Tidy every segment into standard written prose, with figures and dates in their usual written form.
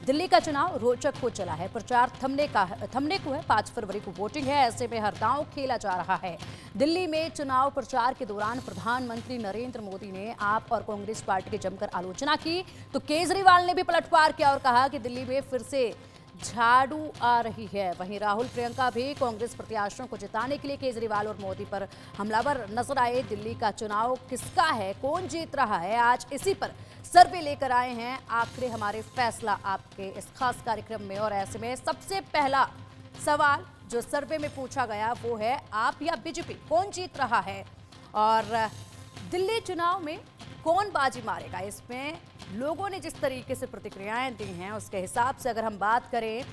दिल्ली का चुनाव रोचक हो चला है। प्रचार थमने को है। 5 फरवरी को वोटिंग है, ऐसे में हर दांव खेला जा रहा है। दिल्ली में चुनाव प्रचार के दौरान प्रधानमंत्री नरेंद्र मोदी ने आप और कांग्रेस पार्टी की जमकर आलोचना की, तो केजरीवाल ने भी पलटवार किया और कहा कि दिल्ली में फिर से झाड़ू आ रही है। वहीं राहुल प्रियंका भी कांग्रेस प्रत्याशियों को जिताने के लिए केजरीवाल और मोदी पर हमलावर नजर आए। दिल्ली का चुनाव किसका है, कौन जीत रहा है, आज इसी पर सर्वे लेकर आए हैं आखिर हमारे फैसला आपके इस खास कार्यक्रम में। और ऐसे में सबसे पहला सवाल जो सर्वे में पूछा गया वो है, आप या बीजेपी कौन जीत रहा है और दिल्ली चुनाव में कौन बाजी मारेगा। इसमें लोगों ने जिस तरीके से प्रतिक्रियाएं दी हैं उसके हिसाब से अगर हम बात करें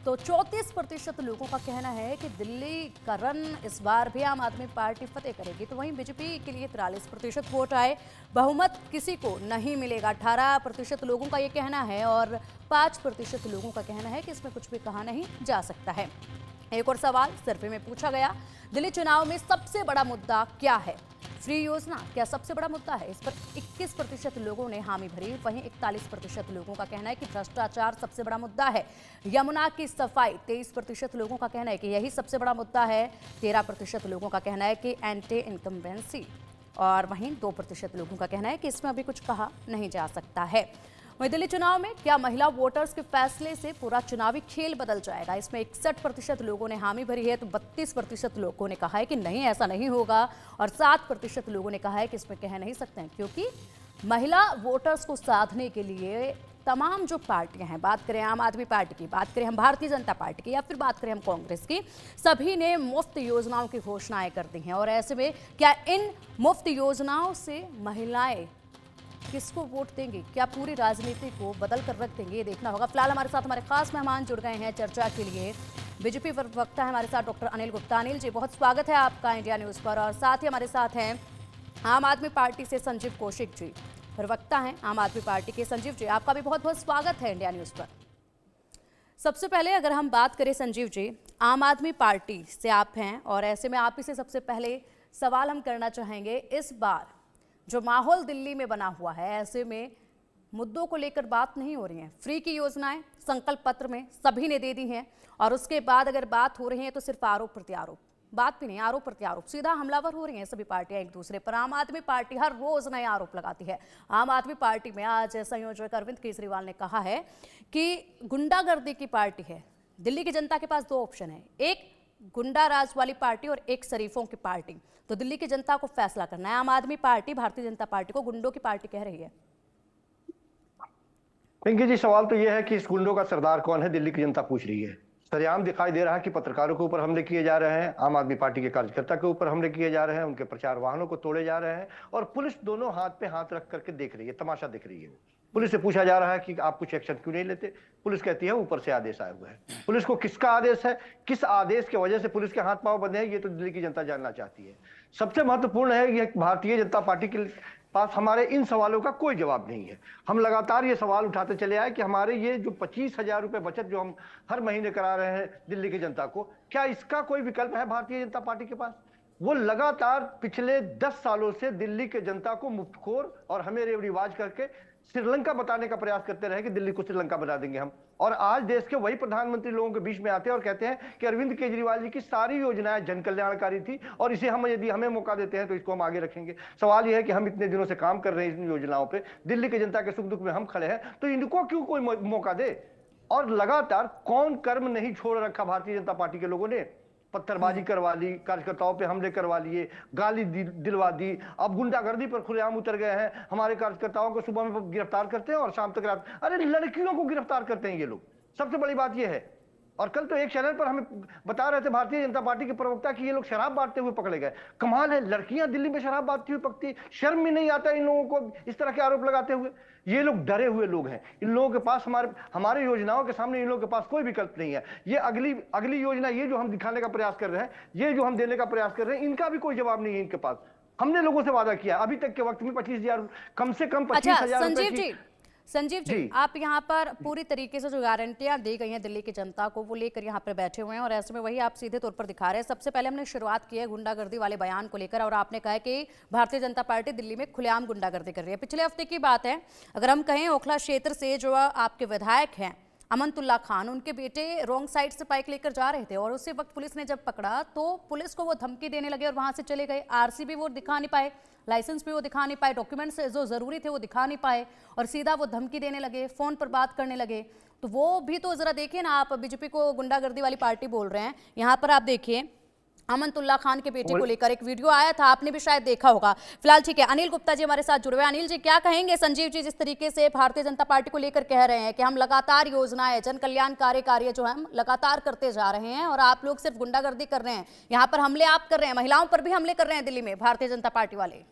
तो 34% लोगों का कहना है कि दिल्ली का रन इस बार भी आम आदमी पार्टी फतेह करेगी, तो वहीं बीजेपी के लिए 43% वोट आए। बहुमत किसी को नहीं मिलेगा, 18% लोगों का ये कहना है और 5% लोगों का कहना है कि इसमें कुछ भी कहा नहीं जा सकता है। एक और सवाल सर्वे में पूछा गया, दिल्ली चुनाव में सबसे बड़ा मुद्दा क्या है। फ्री योजना क्या सबसे बड़ा मुद्दा है, इस पर 21% लोगों ने हामी भरी। वहीं 41% लोगों का कहना है कि भ्रष्टाचार सबसे बड़ा मुद्दा है। यमुना की सफाई 23% लोगों का कहना है कि यही सबसे बड़ा मुद्दा है। 13% लोगों का कहना है कि एंटी इनकम्बेंसी और वहीं 2% लोगों का कहना है कि इसमें अभी कुछ कहा नहीं जा सकता है। वहीं दिल्ली चुनाव में क्या महिला वोटर्स के फैसले से पूरा चुनावी खेल बदल जाएगा। इसमें 61% लोगों ने हामी भरी है, तो 32% लोगों ने कहा है कि नहीं ऐसा नहीं होगा और 7% लोगों ने कहा है कि इसमें कह नहीं सकते हैं, क्योंकि महिला वोटर्स को साधने के लिए तमाम जो पार्टियां हैं, बात करें आम आदमी पार्टी की, बात करें हम भारतीय जनता पार्टी की या फिर बात करें हम कांग्रेस की, सभी ने मुफ्त योजनाओं की घोषणाएं कर दी हैं। और ऐसे में क्या इन मुफ्त योजनाओं से महिलाएं किसको वोट देंगे, क्या पूरी राजनीति को बदल कर रख देंगे, ये देखना होगा। फिलहाल हमारे साथ हमारे खास मेहमान जुड़ गए हैं चर्चा के लिए। बीजेपी प्रवक्ता है हमारे साथ डॉक्टर अनिल गुप्ता। अनिल जी, बहुत स्वागत है आपका इंडिया न्यूज़ पर। और साथ ही हमारे साथ हैं आम आदमी पार्टी से संजीव कौशिक जी, प्रवक्ता हैं आम आदमी पार्टी के। संजीव जी, आपका भी बहुत बहुत स्वागत है इंडिया न्यूज़ पर। सबसे पहले अगर हम बात करें संजीव जी, आम आदमी पार्टी से आप हैं और ऐसे में आप ही से सबसे पहले सवाल हम करना चाहेंगे, इस बार जो माहौल दिल्ली में बना हुआ है, ऐसे में मुद्दों को लेकर बात नहीं हो रही है। फ्री की योजनाएं संकल्प पत्र में सभी ने दे दी हैं और उसके बाद अगर बात हो रही है तो सिर्फ आरोप प्रत्यारोप, बात भी नहीं, आरोप प्रत्यारोप, सीधा हमलावर हो रही हैं सभी पार्टियां एक दूसरे पर। आम आदमी पार्टी हर रोज नए आरोप लगाती है। आम आदमी पार्टी में आज संयोजक अरविंद केजरीवाल ने कहा है कि गुंडागर्दी की पार्टी है। दिल्ली की जनता के पास 2 ऑप्शन है, एक गुंडा राज वाली पार्टी और एक शरीफों की पार्टी। तो दिल्ली की जनता को फैसला करना है। आम आदमी पार्टी भारतीय जनता पार्टी को गुंडों की पार्टी कह रही है। पिंकी जी, सवाल तो यह है कि इस गुंडों का सरदार कौन है, दिल्ली की जनता पूछ रही है। सरेआम दिखाई दे रहा है कि पत्रकारों के ऊपर हमले किए जा रहे हैं, आम आदमी पार्टी के कार्यकर्ता के ऊपर हमले किए जा रहे हैं, उनके प्रचार वाहनों को तोड़े जा रहे हैं और पुलिस दोनों हाथ पे हाथ रख करके देख रही है, तमाशा देख रही है। पुलिस से पूछा जा रहा है कि आप कुछ एक्शन क्यों नहीं लेते। पुलिस कहती है ऊपर से आदेश आया हुआ है। पुलिस को किसका आदेश है, किस आदेश की वजह से पुलिस के हाथ पांव बंधे हैं, ये तो दिल्ली की जनता जानना चाहती है। सबसे महत्वपूर्ण है कि भारतीय जनता पार्टी के पास हमारे इन सवालों का कोई जवाब नहीं है। हम लगातार ये सवाल उठाते चले आए कि हमारे ये जो 25,000 रुपए बचत जो हम हर महीने करा रहे हैं दिल्ली की जनता को, क्या इसका कोई विकल्प है भारतीय जनता पार्टी के पास। वो लगातार पिछले 10 सालों से दिल्ली के जनता को मुफ्तखोर और हमें रिवाज करके श्रीलंका बताने का प्रयास करते रहे कि दिल्ली को श्रीलंका बना देंगे हम। और आज देश के वही प्रधानमंत्री लोगों के बीच में आते हैं और कहते हैं कि अरविंद केजरीवाल जी की सारी योजनाएं जन कल्याणकारी थी और इसे हम यदि हमें मौका देते हैं तो इसको हम आगे रखेंगे। सवाल यह है कि हम इतने दिनों से काम कर रहे हैं इन योजनाओं पे, दिल्ली की जनता के सुख दुख में हम खड़े हैं, तो इनको क्यों कोई मौका दे। और लगातार कौन कर्म नहीं छोड़ रखा भारतीय जनता पार्टी के लोगों ने। पत्थरबाजी करवा ली, कार्यकर्ताओं पे हमले करवा लिए, गाली दिलवा दी, अब गुंडागर्दी पर खुलेआम उतर गए हैं। हमारे कार्यकर्ताओं को सुबह में गिरफ्तार करते हैं और शाम तक रात, अरे लड़कियों को गिरफ्तार करते हैं ये लोग। सबसे बड़ी बात ये है। और कल तो एक चैनल पर हमें बता रहे थे भारतीय जनता पार्टी के प्रवक्ता कि ये लोग शराब बांटते हुए पकड़े गए। कमाल है, लड़कियां दिल्ली में शराब बांटती हुई पकती, शर्म भी नहीं आता इन लोगों को इस तरह के आरोप लगाते हुए। ये लोग डरे हुए लोग हैं। इन लोगों के पास हमारे योजनाओं के सामने इन लोगों के पास कोई विकल्प नहीं है। ये अगली योजना, ये जो हम दिखाने का प्रयास कर रहे हैं, ये जो हम देने का प्रयास कर रहे हैं, इनका भी कोई जवाब नहीं है इनके पास। हमने लोगों से वादा किया अभी तक के वक्त में 25,000, कम से कम 25,000 रुपए। संजीव जी, आप यहाँ पर पूरी तरीके से जो गारंटियां दी गई हैं दिल्ली की जनता को वो लेकर यहाँ पर बैठे हुए हैं और ऐसे में वही आप सीधे तौर पर दिखा रहे हैं। सबसे पहले हमने शुरुआत की है गुंडागर्दी वाले बयान को लेकर और आपने कहा कि भारतीय जनता पार्टी दिल्ली में खुलेआम गुंडागर्दी कर रही है। पिछले हफ्ते की बात है, अगर हम कहें ओखला क्षेत्र से जो आपके विधायक हैं अमनतुल्ला खान, उनके बेटे रॉन्ग साइड से बाइक लेकर जा रहे थे और उसी वक्त पुलिस ने जब पकड़ा तो पुलिस को वो धमकी देने लगे और वहां से चले गए। आरसी भी वो दिखा नहीं पाए, लाइसेंस भी वो दिखा नहीं पाए, डॉक्यूमेंट्स जो जरूरी थे वो दिखा नहीं पाए और सीधा वो धमकी देने लगे, फोन पर बात करने लगे। तो वो भी तो जरा देखिए ना, आप बीजेपी को गुंडागर्दी वाली पार्टी बोल रहे हैं। यहाँ पर आप देखिए अमनतुल्ला खान के बेटे को लेकर एक वीडियो आया था, आपने भी शायद देखा होगा। फिलहाल ठीक है, अनिल गुप्ता जी हमारे साथ जुड़े हुए हैं। अनिल जी, क्या कहेंगे? संजीव जी जिस तरीके से भारतीय जनता पार्टी को लेकर कह रहे हैं कि हम लगातार योजनाएं, जन कल्याणकारी कार्य जो है हम लगातार करते जा रहे हैं और आप लोग सिर्फ गुंडागर्दी कर रहे हैं, यहाँ पर हमले आप कर रहे हैं, महिलाओं पर भी हमले कर रहे हैं दिल्ली में भारतीय जनता पार्टी वाले।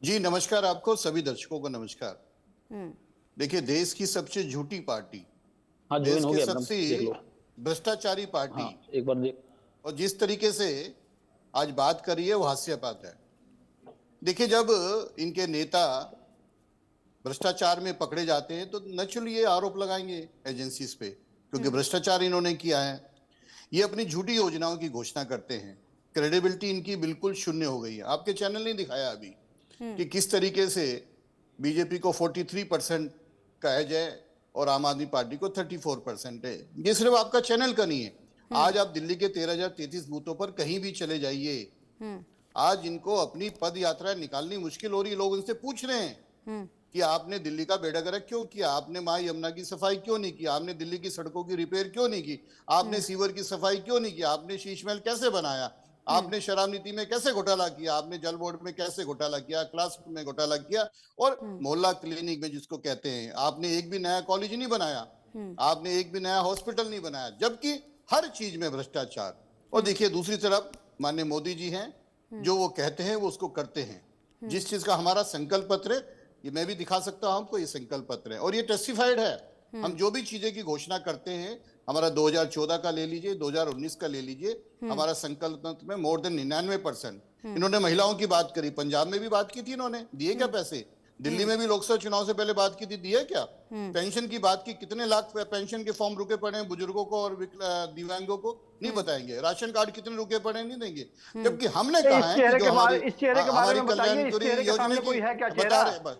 जी नमस्कार, आपको सभी दर्शकों को नमस्कार। देखिए, देश की सबसे झूठी पार्टी, देश की सबसे भ्रष्टाचारी पार्टी, एक बार देख, और जिस तरीके से आज बात कर रही है वो हास्यास्पद है। देखिए, जब इनके नेता भ्रष्टाचार में पकड़े जाते हैं तो नेचुरली ये आरोप लगाएंगे एजेंसीज पे, क्योंकि भ्रष्टाचार इन्होंने किया है। ये अपनी झूठी योजनाओं की घोषणा करते हैं, क्रेडिबिलिटी इनकी बिल्कुल शून्य हो गई है। आपके चैनल ने दिखाया अभी कि किस तरीके से बीजेपी को 43% का एज है और आम आदमी पार्टी को 34% है। ये सिर्फ आपका चैनल का नहीं है, आज आप दिल्ली के 13,033 बूथों पर कहीं भी चले जाइए, आज इनको अपनी पद यात्रा निकालनी मुश्किल हो रही है। लोग इनसे पूछ रहे हैं कि आपने दिल्ली का बेड़ा गर्क क्यों किया, आपने मां यमुना की सफाई क्यों नहीं की, आपने दिल्ली की सड़कों की रिपेयर क्यों नहीं की, आपने सीवर की सफाई क्यों नहीं की, आपने शीश महल कैसे बनाया, आपने शराब नीति में कैसे घोटाला किया, आपने जल बोर्ड में कैसे घोटाला किया, क्लास में घोटाला किया, और मोहल्ला क्लिनिक में जिसको कहते हैं, आपने एक भी नया कॉलेज नहीं बनाया, आपने एक भी नया हॉस्पिटल नहीं बनाया, जबकि हर चीज में भ्रष्टाचार। और देखिए, दूसरी तरफ माननीय मोदी जी हैं, जो वो कहते हैं वो उसको करते हैं। जिस चीज का हमारा संकल्प पत्र है, ये मैं भी दिखा सकता हूं आपको, ये संकल्प पत्र है और ये टेस्टिफाइड है। हम जो भी चीजें की घोषणा करते हैं, हमारा 2014 का ले लीजिए, 2019 का ले लीजिए, हमारा संकल्प पत्र में मोर देन 99%। इन्होंने महिलाओं की बात करी, पंजाब में भी बात की थी इन्होंने, दिए क्या पैसे? दिल्ली में भी लोकसभा चुनाव से पहले बात की थी, दिए क्या? पेंशन की बात की, कितने लाख पेंशन के फॉर्म रुके पड़े हैं बुजुर्गों को और दिव्यांगों को, नहीं बताएंगे। राशन कार्ड कितने रुके पड़े हैं, नहीं देंगे। जबकि हमने कहा है कि जो हमारी कल्याणकारी योजना बता रहे,